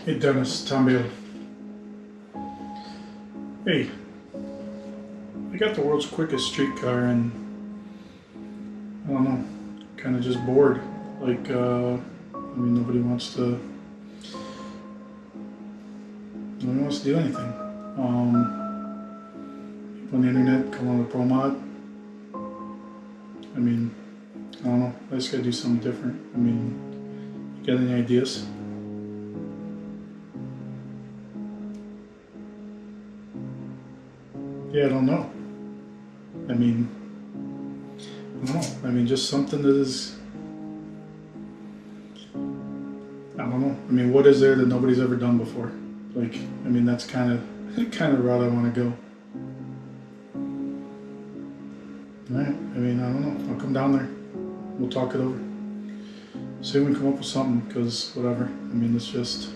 Hey Dennis, Tom Bale. Hey, I got the world's quickest street car and I don't know, kind of just bored. Like, nobody wants to do anything. People on the internet call it a pro mod. I don't know, I just gotta do something different. You got any ideas? Yeah, I don't know. I don't know. Just something that is, I don't know. What is there that nobody's ever done before? Like, that's kind of the route I want to go. Alright, I don't know. I'll come down there. We'll talk it over. See if we can come up with something, because whatever. It's just,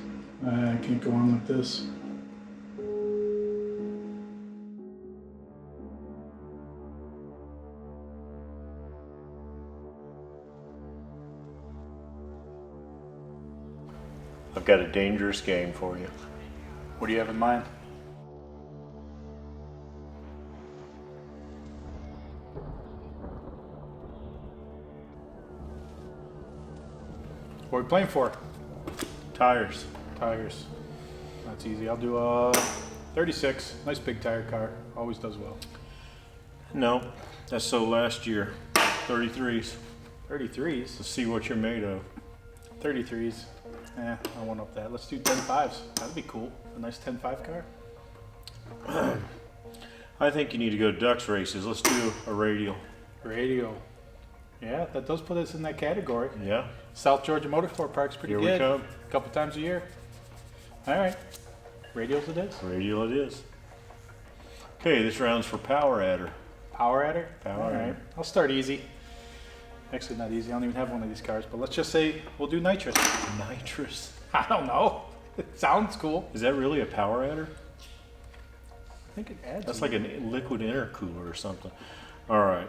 I can't go on like this. I've got a dangerous game for you. What do you have in mind? What are we playing for? Tires. Tires. That's easy. I'll do a 36. Nice big tire car. Always does well. No, that's so last year. 33s. 33s? Let's see what you're made of. 33s. I won't up that. Let's do 10.5s. That'd be cool. A nice 10.5 car. I think you need to go ducks races. Let's do a radial. Radial. Yeah, that does put us in that category. Yeah. South Georgia Motorsport Park's pretty good. Here we come. A couple times a year. All right. Radials it is. Radial it is. Okay, this round's for power adder. Power adder? Power All right. adder. I'll start easy. Actually, not easy. I don't even have one of these cars, but let's just say we'll do nitrous. Nitrous. I don't know. It sounds cool. Is that really a power adder? I think it adds. That's like a liquid intercooler or something. All right.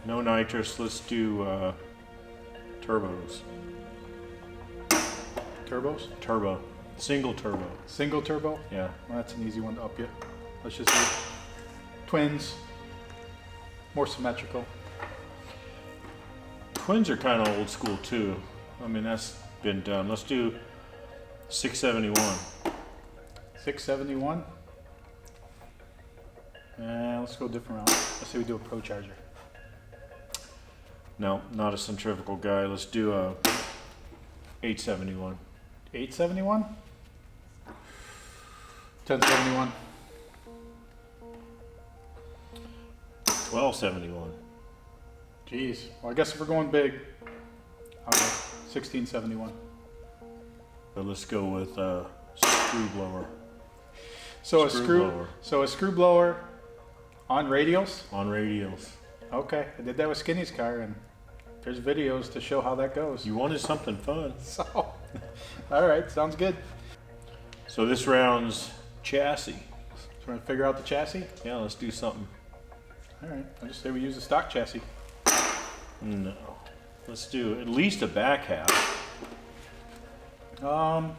No nitrous. Let's do turbos. Turbos? Turbo. Single turbo. Single turbo? Yeah. Well, that's an easy one to up you. Let's just do twins. More symmetrical. Twins are kind of old school too. That's been done. Let's do 671. 671? Let's go a different route. Let's say we do a Pro Charger. No, not a centrifugal guy. Let's do a 871. 871? 1071. 1271. Jeez. Well, I guess if we're going big, I'll go 1671. But let's go with a screw blower. So a screw blower on radials? On radials. Okay, I did that with Skinny's car, and there's videos to show how that goes. You wanted something fun. So, all right, sounds good. So this round's chassis. So we're gonna figure out the chassis? Yeah, let's do something. All right, I just say we use a stock chassis. No. Let's do at least a back half. I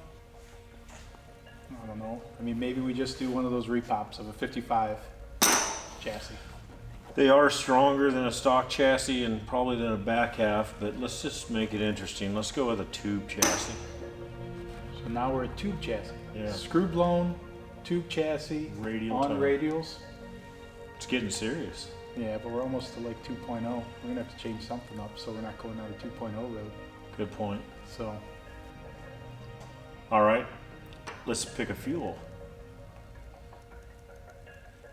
don't know. Maybe we just do one of those repops of a 55 chassis. They are stronger than a stock chassis and probably than a back half, but let's just make it interesting. Let's go with a tube chassis. So now we're a tube chassis. Yeah. Screw blown tube chassis Radial on tire. radials. It's getting serious. Yeah, but we're almost to like 2.0. We're gonna have to change something up so we're not going down a 2.0 road. Good point. So, All right, let's pick a fuel.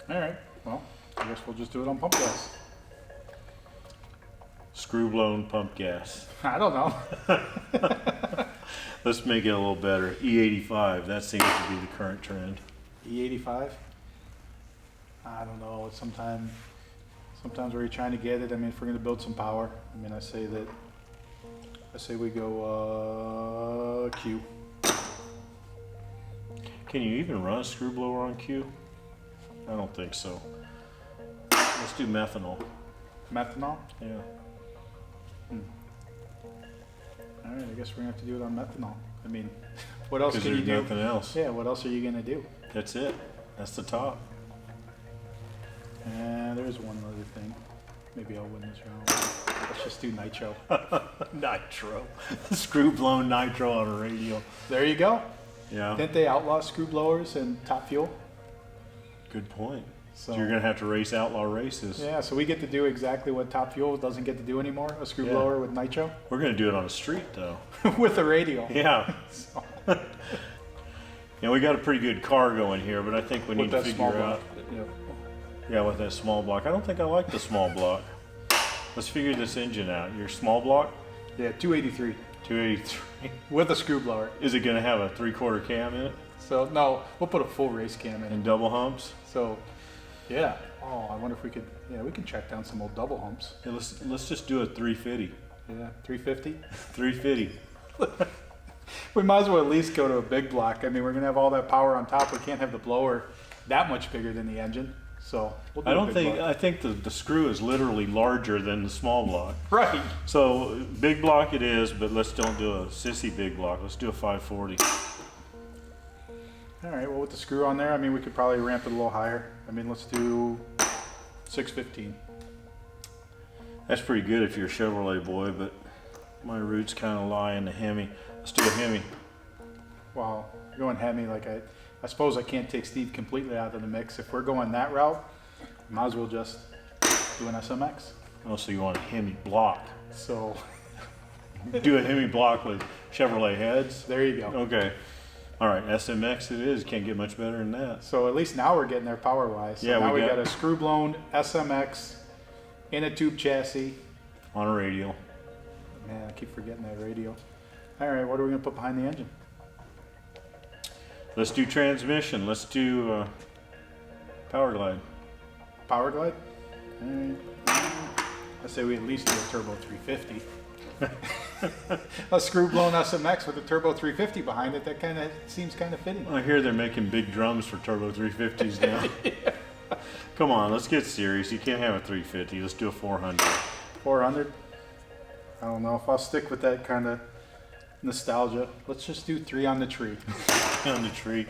all right. Well, I guess we'll just do it on pump gas. Screw blown pump gas. I don't know. Let's make it a little better. E85, that seems to be the current trend. E85. I don't know. Sometimes where you're trying to get it. If we're going to build some power, I say we go Q. Can you even run a screw blower on Q? I don't think so. Let's do methanol. Methanol? Yeah. All right, I guess we're gonna have to do it on methanol. What else Because can you there's do? nothing else. Yeah, what else are you gonna do? That's it. That's the top. And there's one other thing. Maybe I'll win this round. Let's just do nitro. Nitro. Screw blown nitro on a radial. There you go. Yeah. Didn't they outlaw screw blowers and Top Fuel? Good point. So So you're gonna have to race outlaw races. yeah, so we get to do exactly what Top Fuel doesn't get to do anymore, a screw Yeah. blower with nitro, We're gonna do it on a street though. with a radial. Yeah. So, Yeah, we got a pretty good car going here, but I think we with need to that small figure out. block. Yep. Yeah, with that small block. I don't think I like the small block. Let's figure this engine out. Your small block, Yeah, 283 283. with a screw blower. Is it gonna have a 3/4 cam in it So no, we'll put a full race cam in it. and double humps? So yeah. Oh, I wonder if we could. Yeah, we can track down some old double humps. Yeah, let's just do a 350. Yeah, 350. 350. We might as well at least go to a big block. I mean, we're gonna have all that power on top. We can't have the blower that much bigger than the engine. So we'll do I a don't big think. block. I think the screw is literally larger than the small block. Right. So big block it is, but let's don't do a sissy big block. Let's do a 540. All right. Well, with the screw on there, I mean, we could probably ramp it a little higher. I mean, let's do 615. That's pretty good if you're a Chevrolet boy, but my roots kind of lie in the Hemi. Let's do a Hemi. Wow, going Hemi, like I suppose I can't take Steve completely out of the mix. If we're going that route, might as well just do an SMX. Oh, so you want a Hemi block? So Do a Hemi block with Chevrolet heads? there you go. Okay. All right, SMX it is. Can't get much better than that. So at least now we're getting there power wise. So Yeah, now we we got- got a screw blown SMX in a tube chassis. On a radial. Man, I keep forgetting that radio. All right, what are we gonna put behind the engine? Let's do transmission. Let's do power glide. Power glide? All right. I say we at least do a turbo 350. A screw blown SMX with a turbo 350 behind it. That kind of seems kind of fitting. I hear they're making big drums for turbo 350s now. Come on, let's get serious. You can't have a 350. Let's do a 400. 400. I don't know if I'll stick with that kind of nostalgia. Let's just do 3 on the tree. On the tree.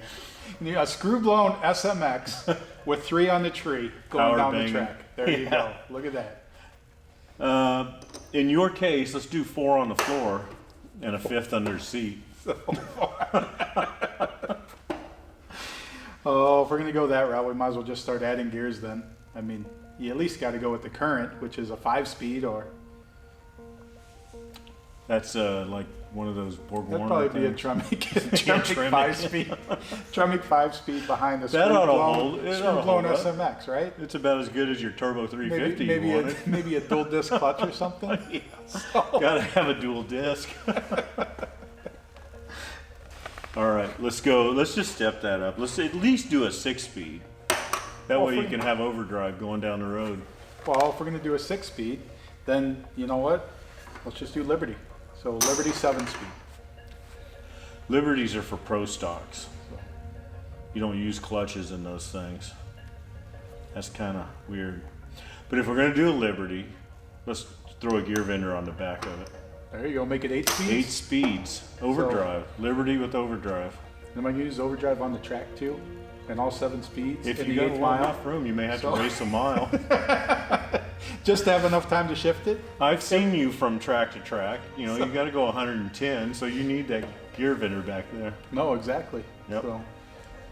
A screw blown SMX with 3 on the tree going Power down banging. the track. There you Yeah. go. Look at that. In your case, let's do 4 on the floor and a 5th under the seat. Oh, if we're gonna go that route, we might as well just start adding gears then. I mean, you at least got to go with the current, which is a 5-speed, or That's like one of those Borg that'd Warner probably be a things. Tremec Tremec. 5-speed, Tremec 5-speed behind the That ought to hold. screw It ought to blown hold up. SMX, right? It's about as good as your turbo 350 Maybe you wanted. maybe a dual disc clutch or something. So- Gotta have a dual disc. All right, let's go. Let's just step that up. Let's at least do a 6-speed. That Well, way for- you can have overdrive going down the road. Well, if we're gonna do a 6-speed, then you know what? Let's just do Liberty. So Liberty 7-speed. Liberties are for pro stocks. You don't use clutches in those things. That's kind of weird. But if we're going to do a Liberty, let's throw a gear vendor on the back of it. There you go. Make it 8 speeds. 8 speeds. Overdrive. Liberty with overdrive. Am I gonna use overdrive on the track too? And all 7 speeds If in you the got 8th mile? enough room, you may have So- to race a mile. Just to have enough time to shift it? I've seen you from track to track. You know, you got to go 110, so you need that gear vendor back there. No, exactly. Yep. So,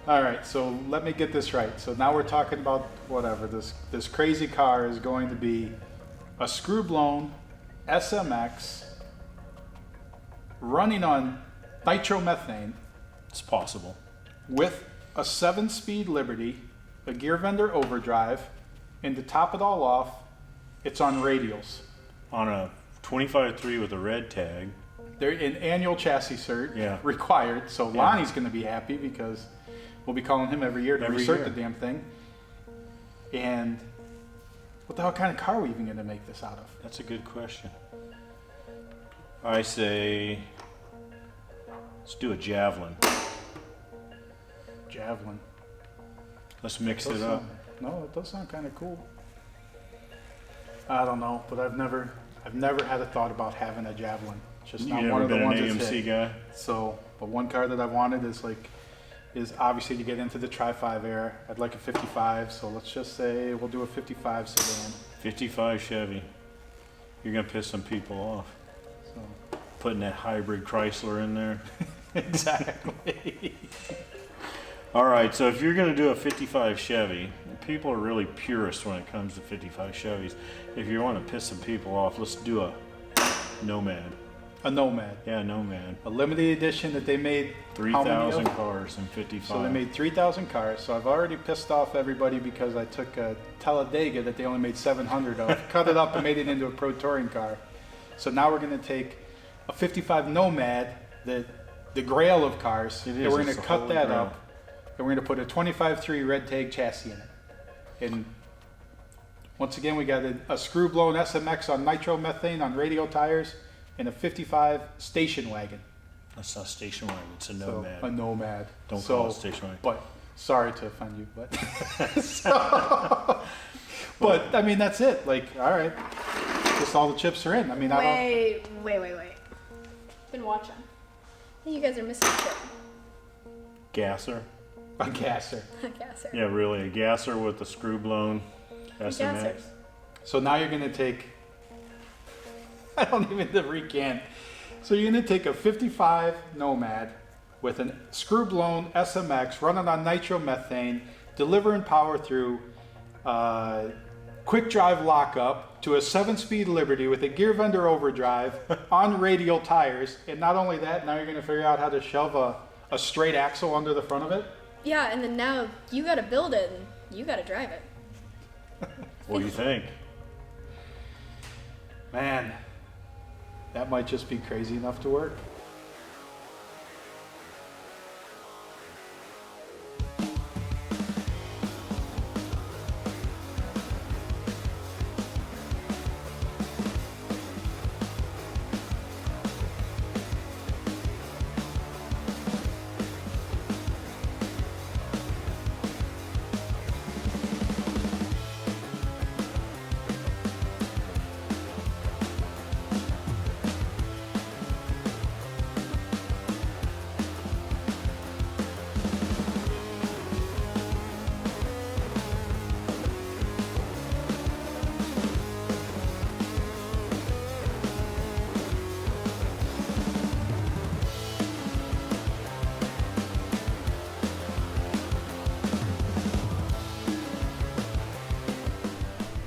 all right, so let me get this right. So now we're talking about whatever. This crazy car is going to be a screw blown SMX running on nitromethane It's possible. with a 7-speed Liberty, a gear vendor overdrive, and to top it all off, it's on radials. On a 25.3 with a red tag. They're in annual chassis cert Yeah. required, so Yeah. Lonnie's going to be happy because we'll be calling him every year to Every recert year. the damn thing. And what the hell kind of car are we even going to make this out of? That's a good question. I say, let's do a Javelin. Javelin. Let's mix Does it up. sound- no, it does sound kind of cool. I don't know, but I've never had a thought about having a Javelin. Just You not never one of the been ones an that's AMC hit. guy? So, but one car that I wanted is obviously to get into the Tri-5 era. I'd like a 55, so let's just say we'll do a 55 sedan. 55 Chevy. You're gonna piss some people off. So, Putting that hybrid Chrysler in there. exactly. All right, so if you're gonna do a 55 Chevy, people are really purists when it comes to 55 Chevys. If you want to piss some people off, let's do a Nomad. A Nomad. Yeah, Nomad. A limited edition that they made. How many of? 3,000 cars in 55. So they made 3,000 cars. So I've already pissed off everybody because I took a Talladega that they only made 700 of, cut it up and made it into a Pro Touring car. So now we're going to take a 55 Nomad, the grail of cars, It and is, we're it's going to the cut holy that grail. up, and we're going to put a 25.3 red tag chassis in it. And once again, we got a screw-blown SMX on nitromethane on radial tires, and a 55 station wagon. That's not station wagon, it's a So, Nomad. a Nomad. Don't So, call it station wagon. But sorry to offend you, but but I mean that's it. Like, all right, just all the chips are in. I mean, I Wait. Been watching. You guys are missing a chip. Gasser? don't. A gasser. A gasser. Yeah, really, a gasser with a screw blown SMX. Gassers. So now you're gonna take. I don't even recant. So you're gonna take a 55 Nomad with a screw-blown SMX running on nitromethane, delivering power through quick drive lockup to a 7-speed Liberty with a gear vendor overdrive on radial tires. And not only that, now you're gonna figure out how to shove a straight axle under the front of it. Yeah, and then now you gotta build it and you gotta drive it. What do you think? Man, that might just be crazy enough to work.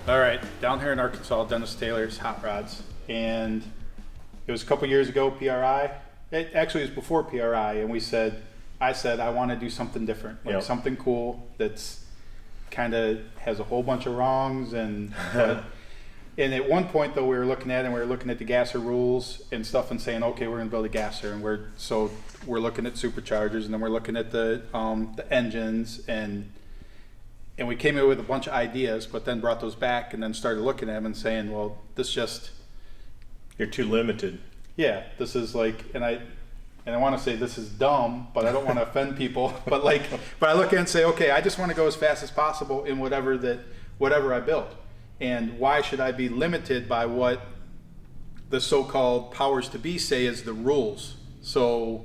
All right, down here in Arkansas, Dennis Taylor's Hot Rods, and it was a couple years ago, PRI. It actually was before PRI, and I said I want to do something different, like Yep. something cool that's kind of has a whole bunch of wrongs, and and at one point though we were looking at the gasser rules and stuff, and saying, okay, we're going to build a gasser, and we're looking at superchargers, and then we're looking at the engines, and we came in with a bunch of ideas, but then brought those back and then started looking at them and saying, well, You're too limited. this is like, and I want to say this is dumb, but I don't want to offend people. But I look at it and say, okay, I just want to go as fast as possible in whatever I build. And why should I be limited by what the so-called powers to be say is the rules? So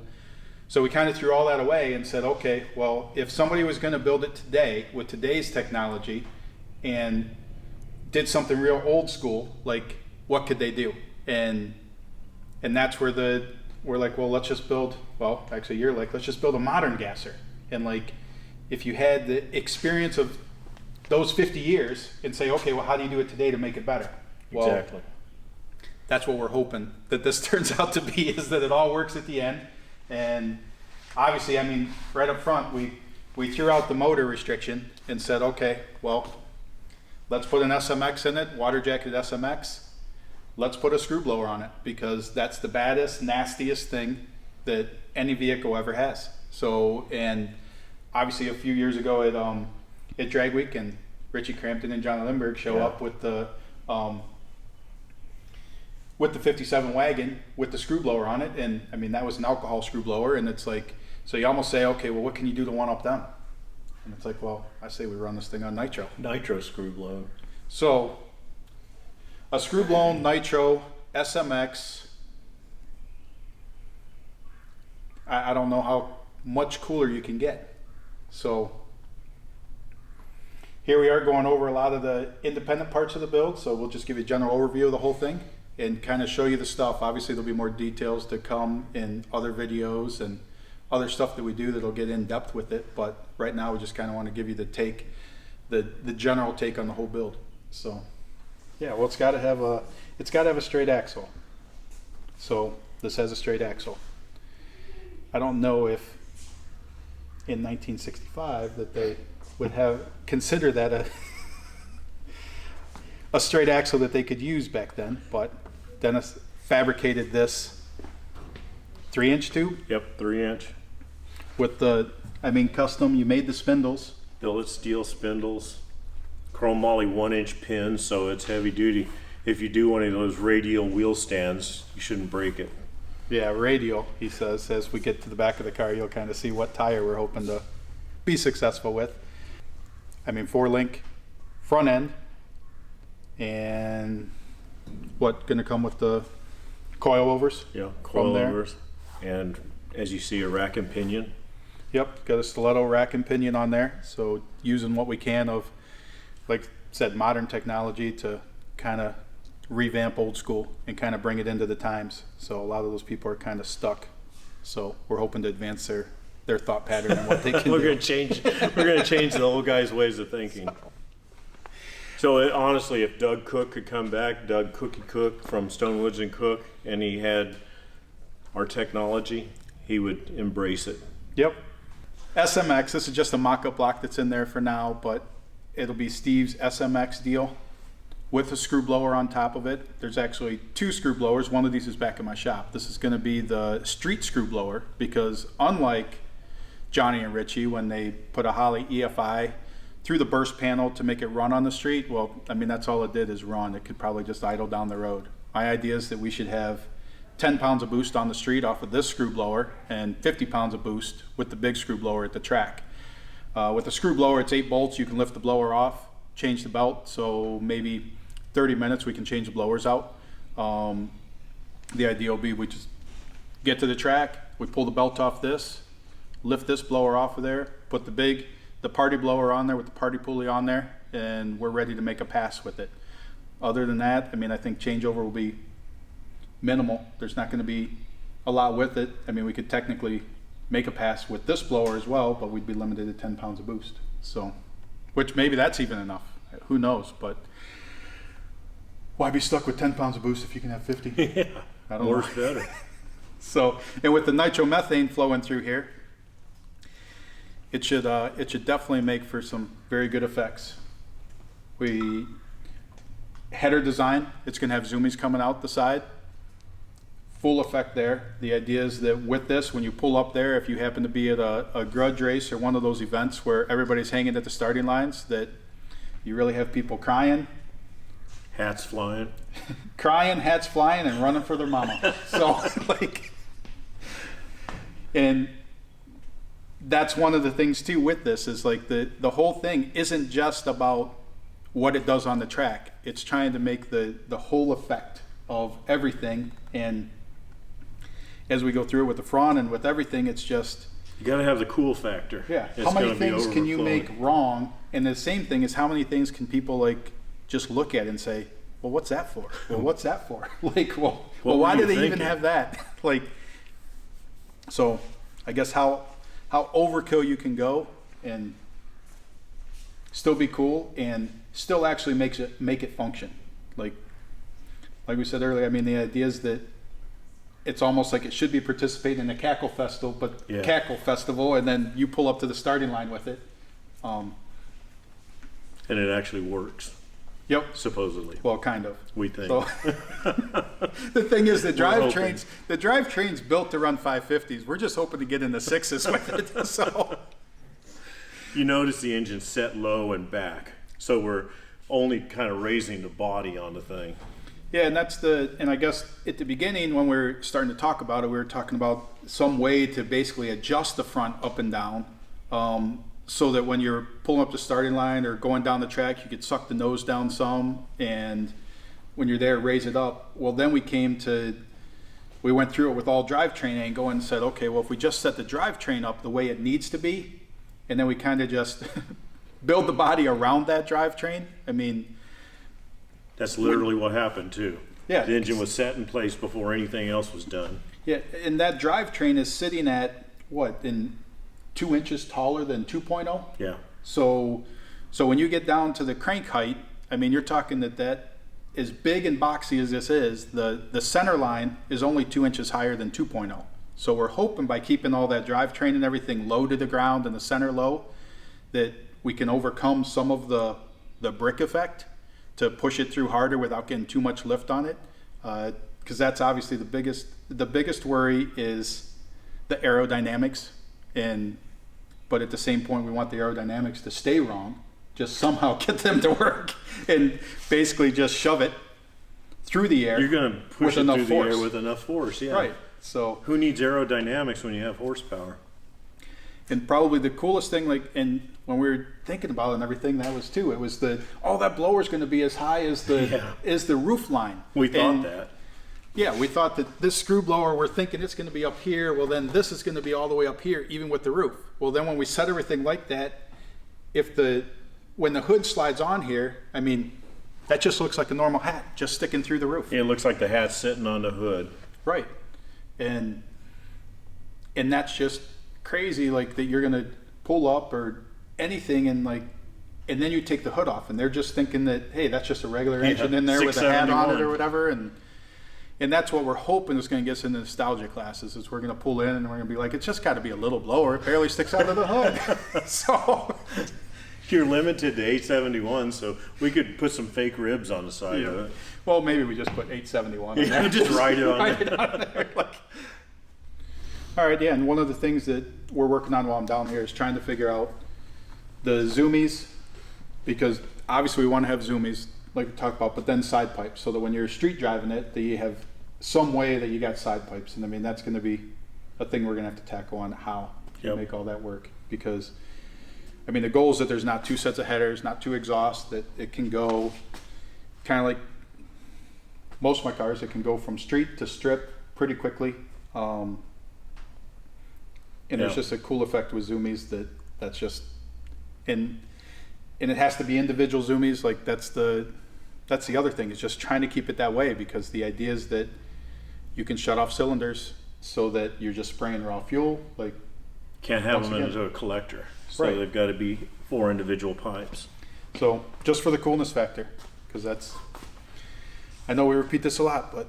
we kind of threw all that away and said, okay, well, if somebody was going to build it today with today's technology and did something real old school, like what could they do? And that's where we're like, well, let's just build, well, actually you're like, let's just build a modern gasser. And like, if you had the experience of those 50 years and say, okay, well, how do you do it today to make it better? Well, Exactly. that's what we're hoping that this turns out to be, is that it all works at the end. And obviously, I mean, right up front, we threw out the motor restriction and said, okay, well, let's put an SMX in it, water jacketed SMX. Let's put a screw blower on it, because that's the baddest, nastiest thing that any vehicle ever has. So, and obviously a few years ago at Drag Week, and Richie Crampton and John Lindbergh show Yeah. up with the 57 wagon with the screw blower on it, and I mean that was an alcohol screw blower, and it's like, so you almost say, okay, well, what can you do to one up them? And it's like, well, I say we run this thing on nitro. Nitro screw blown. So a screw blown nitro SMX I don't know how much cooler you can get. So here we are going over a lot of the independent parts of the build. So we'll just give you a general overview of the whole thing and kind of show you the stuff. Obviously there'll be more details to come in other videos and other stuff that we do that'll get in depth with it. But right now we just kind of want to give you the take, the general take on the whole build. So yeah, well, it's got to have a straight axle. So this has a straight axle. I don't know if in 1965 that they would have considered that a straight axle that they could use back then, but Dennis fabricated this 3-inch tube. Yep, 3-inch. With the, custom, you made the spindles. Billet steel spindles, chrome moly 1-inch pins, so it's heavy duty. If you do one of those radial wheel stands, you shouldn't break it. Yeah, radial, he says. As we get to the back of the car, you'll kind of see what tire we're hoping to be successful with. 4-link front end, and going to come with the coilovers? Yeah, from there. coilovers, and as you see, a rack and pinion. Yep, got a stiletto rack and pinion on there. So using what we can of, like I said, modern technology to kind of revamp old school and kind of bring it into the times. So a lot of those people are kind of stuck. So we're hoping to advance their thought pattern and what they can We're do. gonna change the old guy's ways of thinking. So honestly, if Doug Cook could come back, Doug Cookie Cook from Stonewoods and Cook, and he had our technology, he would embrace it. Yep. SMX, this is just a mock-up block that's in there for now, but it'll be Steve's SMX deal with a screw blower on top of it. There's actually 2 screw blowers. One of these is back in my shop. This is going to be the street screw blower, because unlike Johnny and Richie, when they put a Holley EFI through the burst panel to make it run on the street, well, that's all it did is run. It could probably just idle down the road. My idea is that we should have 10 pounds of boost on the street off of this screw blower and 50 pounds of boost with the big screw blower at the track. With the screw blower, it's 8 bolts. You can lift the blower off, change the belt, so maybe 30 minutes we can change the blowers out. The idea will be we just get to the track, we pull the belt off this, lift this blower off of there, put the party blower on there with the party pulley on there, and we're ready to make a pass with it. Other than that, I think changeover will be minimal. There's not going to be a lot with it. We could technically make a pass with this blower as well, but we'd be limited to 10 pounds of boost. So, which maybe that's even enough. Who knows? But why be stuck with 10 pounds of boost if you can have 50? Yeah, I don't more's know. better. So, and with the nitromethane flowing through here, it should definitely make for some very good effects. Header design, it's going to have zoomies coming out the side. Full effect there. The idea is that with this, when you pull up there, if you happen to be at a grudge race or one of those events where everybody's hanging at the starting lines, that you really have people crying, Hats flying. hats flying, and running for their mama. So, and that's one of the things too with this is the whole thing isn't just about what it does on the track. It's trying to make the whole effect of everything. And as we go through it with the front and with everything, it's just, You got to have the cool factor. yeah, It's how many gonna be things can you make overflowing. wrong? And the same thing is, how many things can people just look at and say, well, what's that for? Well, what's that for? Well, What why were do you they even thinking? have that? So I guess how overkill you can go and still be cool and still actually make it function. Like we said earlier, the idea is that it's almost like it should be participating in a cackle festival, and then you pull up to the starting line with it. And it actually works, Yep. supposedly. Well, kind of. We think. So, the thing is, the hoping. drivetrain's built to run 550s. We're just hoping to get into 6s with it. So, You notice the engine set low and back, so we're only kind of raising the body on the thing. yeah, and I guess at the beginning when we were starting to talk about it, we were talking about some way to basically adjust the front up and down, so that when you're pulling up the starting line or going down the track, you could suck the nose down some, and when you're there, raise it up. Well, then we came to we went through it with all drivetrain angle and said, okay, well, if we just set the drivetrain up the way it needs to be, and then we kind of just build the body around that drivetrain, I mean, That's literally what happened too. Yeah. The engine was set in place before anything else was done. yeah, and that drivetrain is sitting at, what, in 2 inches taller than 2.0? Yeah. So when you get down to the crank height, I mean, you're talking that as big and boxy as this is, the center line is only 2 inches higher than 2.0. So we're hoping by keeping all that drivetrain and everything low to the ground and the center low, that we can overcome some of the brick effect to push it through harder without getting too much lift on it. Because that's obviously the biggest worry is the aerodynamics, but at the same point we want the aerodynamics to stay wrong, just somehow get them to work and basically just shove it through the air. You're going to push with it enough through the force. air with enough force, yeah. Right. So, Who needs aerodynamics when you have horsepower? and probably the coolest thing, like, and when we were thinking about it and everything, that was too, it was that blower's going to be as high as the roof line. We thought And, that. yeah, we thought that this screw blower, we're thinking it's going to be up here. Well, then this is going to be all the way up here, even with the roof. Well, then when we set everything like that, when the hood slides on here, I mean, that just looks like a normal hat, just sticking through the roof. It looks like the hat's sitting on the hood. Right. And that's just crazy, like, that you're going to pull up or anything and then you take the hood off and they're just thinking that, hey, that's just a regular engine in there with a hat on it 671. or whatever. And that's what we're hoping is going to get us into nostalgia classes, is we're going to pull in and we're going to be like, it's just got to be a little blower. It barely sticks out of the hood. So, You're limited to 871, so we could put some fake ribs on the side of it. well, maybe we just put 871 in Yeah, there. just write it on Write there. it on there. All right, yeah, and one of the things that we're working on while I'm down here is trying to figure out the zoomies, because obviously we want to have zoomies like we talked about, but then side pipes, so that when you're street driving it, that you have some way that you got side pipes. And I mean, that's going to be a thing we're going to have to tackle on how to Yep. make all that work, because I mean, the goal is that there's not 2 sets of headers, not 2 exhausts, that it can go kind of like most of my cars, it can go from street to strip pretty quickly. And there's Yeah. just a cool effect with zoomies that's just, and it has to be individual zoomies. Like that's the other thing, is just trying to keep it that way, because the idea is that you can shut off cylinders so that you're just spraying raw fuel. Like, Can't have Once them again. into a collector. So Right. they've got to be 4 individual pipes. so just for the coolness factor, because I know we repeat this a lot, but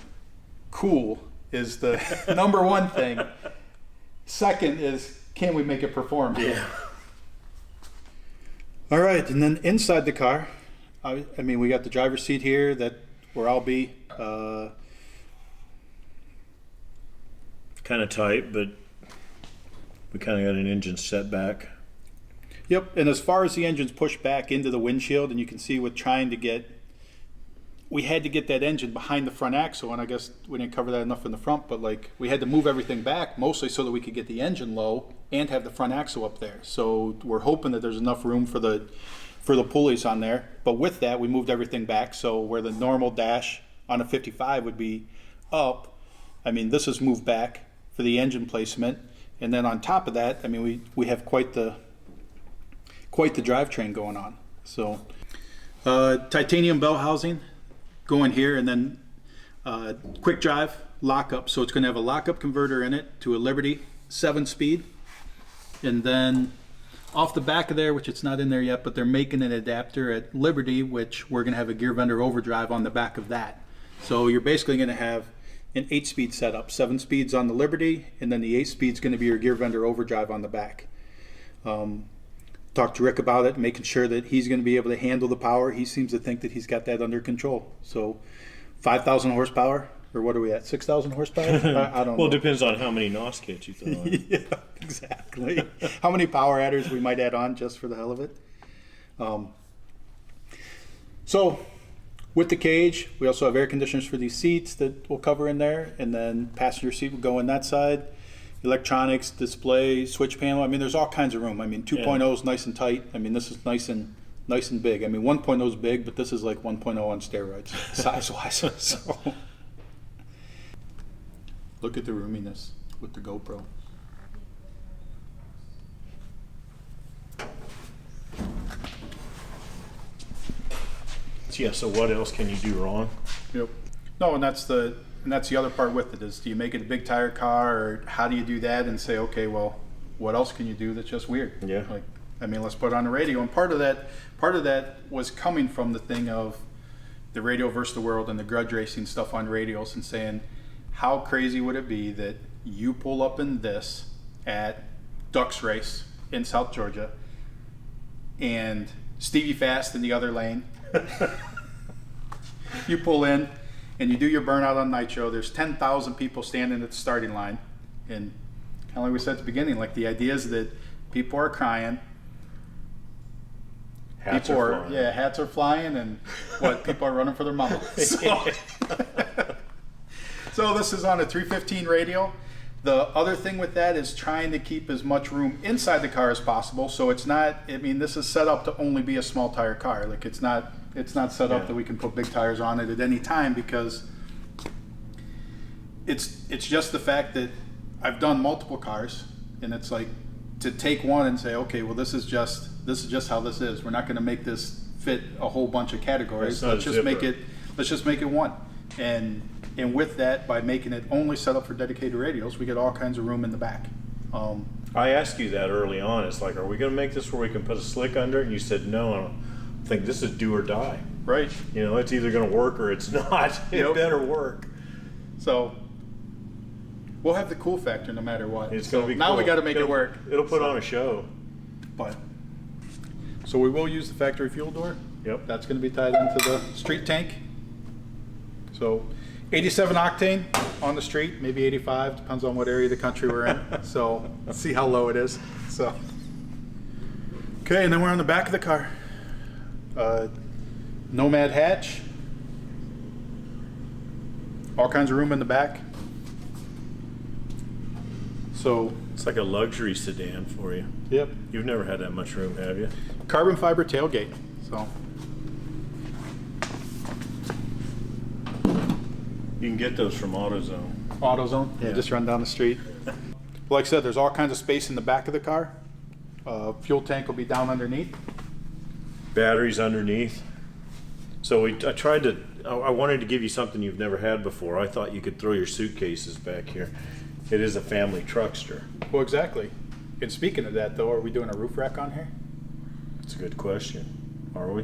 cool is the number one thing. Second is, can we make it perform? Yeah. All right, and then inside the car, I mean, we got the driver's seat here, where I'll be. Kind of tight, but we kind of got an engine set back. Yep, and as far as the engine's pushed back into the windshield, and you can see with trying to get, we had to get that engine behind the front axle, and I guess we didn't cover that enough in the front, but like, we had to move everything back mostly so that we could get the engine low and have the front axle up there. So we're hoping that there's enough room for the pulleys on there. But with that, we moved everything back, so where the normal dash on a 55 would be up, I mean, this is moved back for the engine placement. And then on top of that, I mean, we have quite the drivetrain going on. So titanium bell housing going here, and then quick drive lockup. So it's going to have a lockup converter in it to a Liberty 7-speed, and then off the back of there, which it's not in there yet, but they're making an adapter at Liberty, which we're going to have a gear vendor overdrive on the back of that. So you're basically going to have an 8-speed setup, 7 speeds on the Liberty, and then the 8 speed's going to be your gear vendor overdrive on the back. Talked to Rick about it, making sure that he's going to be able to handle the power. He seems to think that he's got that under control. So 5,000 horsepower, or what are we at, 6,000 horsepower? I don't know. Well, it depends on how many NOS kits you throw in. Yeah, exactly. How many power adders we might add on just for the hell of it. So with the cage, we also have air conditioners for these seats that we'll cover in there, and then passenger seat will go in that side. Electronics, display, switch panel. I mean, there's all kinds of room. I mean, 2.0 is nice and tight. I mean, this is nice and big. I mean, 1.0 is big, but this is like 1.0 on steroids, size-wise. So Look at the roominess with the GoPro. Yeah, so what else can you do wrong? Yep. No, and that's the other part with it is, do you make it a big tire car, or how do you do that and say, okay, well, what else can you do that's just weird? Yeah. Like, I mean, let's put it on the radio. And part of that was coming from the thing of the radio versus the world and the grudge racing stuff on radios, and saying, how crazy would it be that you pull up in this at Ducks Race in South Georgia, and Stevie Fast in the other lane. You pull in and you do your burnout on nitro. There's 10,000 people standing at the starting line, and kind of like we said at the beginning, like the idea is that people are crying. Hats people are flying. Yeah, hats are flying, and people are running for their mama. So this is on a 315 radio. The other thing with that is trying to keep as much room inside the car as possible. So it's not, I mean, this is set up to only be a small tire car. Like it's not set up that we can put big tires on it at any time, because it's just the fact that I've done multiple cars, and it's like to take one and say, okay, well, this is just how this is. We're not going to make this fit a whole bunch of categories. Let's just make it one. And with that, by making it only set up for dedicated radios, we get all kinds of room in the back. I asked you that early on. It's like, are we going to make this where we can put a slick under? And you said no. I think this is do or die. Right. You know, it's either going to work or it's not. It better work. So we'll have the cool factor no matter what. It's going to be now cool. We got to make it work. It'll put on a show. But so we will use the factory fuel door. Yep. That's going to be tied into the street tank. So 87 octane on the street, maybe 85, depends on what area of the country we're in. So let's see how low it is. So okay, and then we're on the back of the car. Nomad hatch. All kinds of room in the back. So It's like a luxury sedan for you. yep, You've never had that much room, have you? carbon fiber tailgate. So You can get those from AutoZone. AutoZone. Yeah. You just run down the street. Like I said, there's all kinds of space in the back of the car. Fuel tank will be down underneath. Batteries underneath. So I wanted to give you something you've never had before. I thought you could throw your suitcases back here. It is a family truckster. Well, exactly. And speaking of that, though, are we doing a roof rack on here? It's a good question. Are we?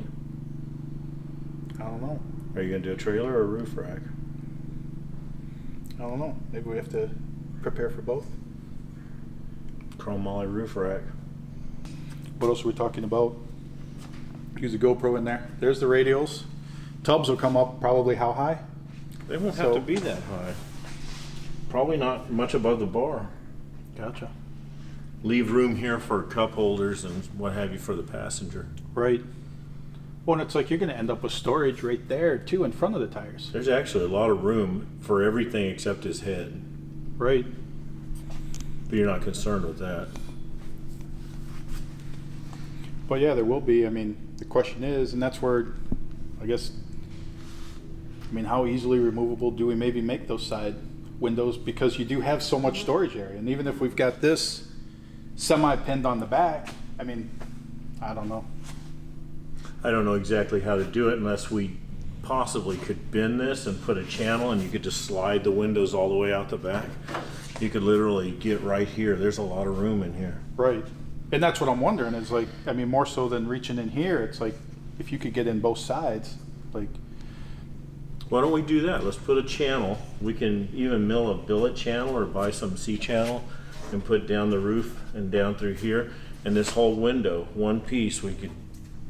I don't know. Are you going to do a trailer or a roof rack? I don't know. Maybe we have to prepare for both. Chrome moly roof rack. What else are we talking about? Use a GoPro in there. There's the radials. Tubs will come up probably how high? They won't have to be that high. Probably not much above the bar. Gotcha. Leave room here for cup holders and what have you for the passenger. Right. Well, and it's like you're going to end up with storage right there, too, in front of the tires. There's actually a lot of room for everything except his head. Right. But you're not concerned with that. But yeah, there will be. I mean, the question is, and that's where, I guess, I mean, how easily removable do we maybe make those side windows? Because you do have so much storage area. And even if we've got this semi-pinned on the back, I mean, I don't know. I don't know exactly how to do it unless we possibly could bend this and put a channel and you could just slide the windows all the way out the back. You could literally get right here. There's a lot of room in here. Right. And that's what I'm wondering is like, I mean, more so than reaching in here, it's like if you could get in both sides, like. Why don't we do that? Let's put a channel. We can even mill a billet channel or buy some C-channel and put down the roof and down through here. And this whole window, one piece, we could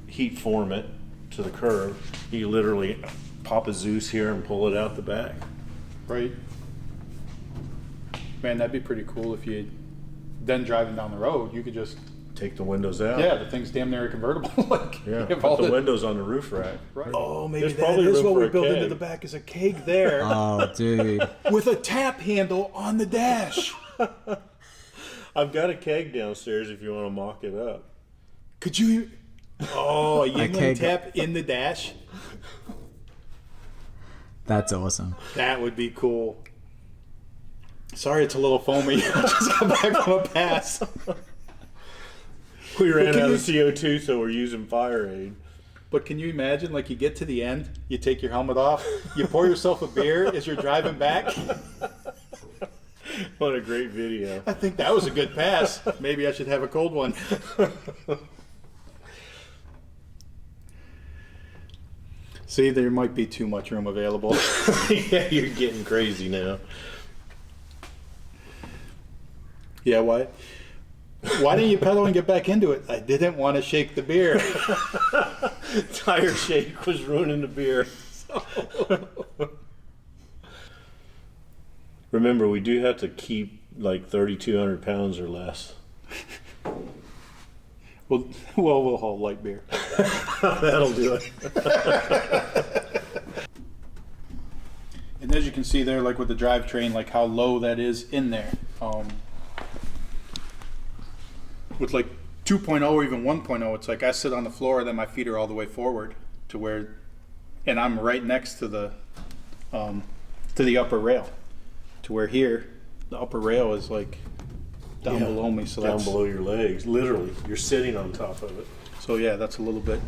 heat form it to the curve. You literally pop a Zeus here and pull it out the back. Right. Man, that'd be pretty cool if you, then driving down the road, you could just. Take the windows out. Yeah, the thing's damn near convertible. Like, Yeah, if put the windows on the roof rack. Right. Oh, maybe There's that probably is room what for we a built into keg. the back is a keg there Oh, dude. with a tap handle on the dash. I've got a keg downstairs if you want to mock it up. Could you? Oh, a Yingling keg. tap in the dash? That's awesome. That would be cool. Sorry, it's a little foamy. I just got back from a pass. We ran can out you- of CO2, so we're using fire aid. But can you imagine, like, you get to the end, you take your helmet off, you pour yourself a beer as you're driving back? What a great video. I think that was a good pass. Maybe I should have a cold one. See, there might be too much room available. Yeah, you're getting crazy now. Yeah, why? Why didn't you pedal and get back into it? I didn't want to shake the beer. Tire shake was ruining the beer. Remember, we do have to keep like 3,200 pounds or less. Well, we'll haul light beer. That'll do it. And as you can see there, like with the drivetrain, like how low that is in there. With like 2.0 or even 1.0, it's like I sit on the floor and then my feet are all the way forward to where, and I'm right next to the upper rail, to where here the upper rail is like down Yeah, below me. So down that's below your legs. Literally, you're sitting on top of it. so yeah, that's a little bit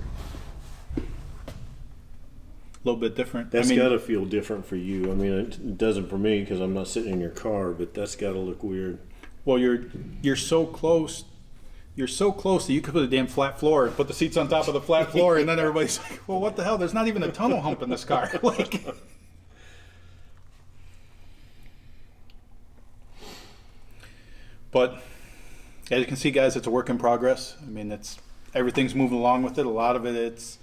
different. That's I mean, got to feel different for you. I mean, it doesn't for me because I'm not sitting in your car, but that's got to look weird. well, you're so close. You're so close that you could put a damn flat floor, put the seats on top of the flat floor, and then everybody's like, well, what the hell? There's not even a tunnel hump in this car. Like, but as you can see, guys, it's a work in progress. I mean, everything's moving along with it. A lot of it's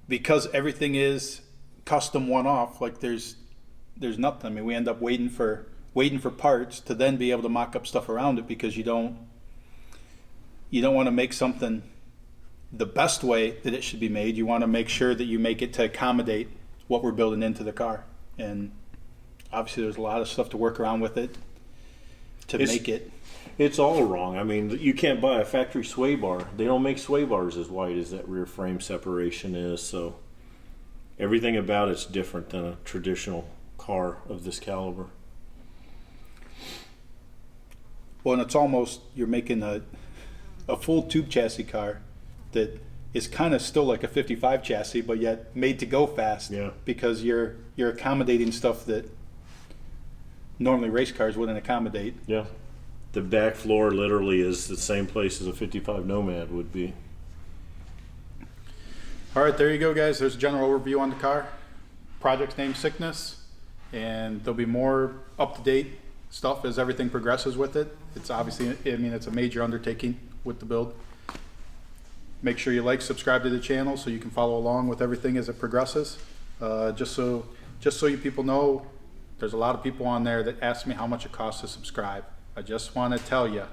because everything is custom one-off. Like there's nothing. I mean, we end up waiting for parts to then be able to mock up stuff around it because you don't want to make something the best way that it should be made. You want to make sure that you make it to accommodate what we're building into the car. And obviously there's a lot of stuff to work around with it to make it. It's all wrong. I mean, you can't buy a factory sway bar. They don't make sway bars as wide as that rear frame separation is. So everything about it's different than a traditional car of this caliber. Well, and it's almost, you're making a full tube chassis car that is kind of still like a 55 chassis, but yet made to go fast. Yeah. Because you're accommodating stuff that normally race cars wouldn't accommodate. Yeah. The back floor literally is the same place as a 55 Nomad would be. All right, there you go, guys. There's a general overview on the car. Project's named Sickness, and there'll be more up-to-date stuff as everything progresses with it. It's obviously, I mean, it's a major undertaking with the build. Make sure you like, subscribe to the channel so you can follow along with everything as it progresses. Just so you people know, there's a lot of people on there that ask me how much it costs to subscribe. I just want to tell you,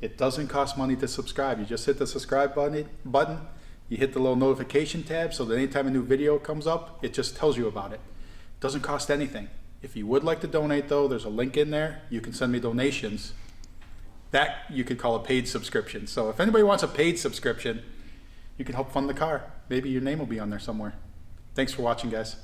it doesn't cost money to subscribe. You just hit the subscribe button, you hit the little notification tab so that anytime a new video comes up, it just tells you about it. It doesn't cost anything. If you would like to donate though, there's a link in there. You can send me donations. That you could call a paid subscription. So if anybody wants a paid subscription, you can help fund the car. Maybe your name will be on there somewhere. Thanks for watching, guys.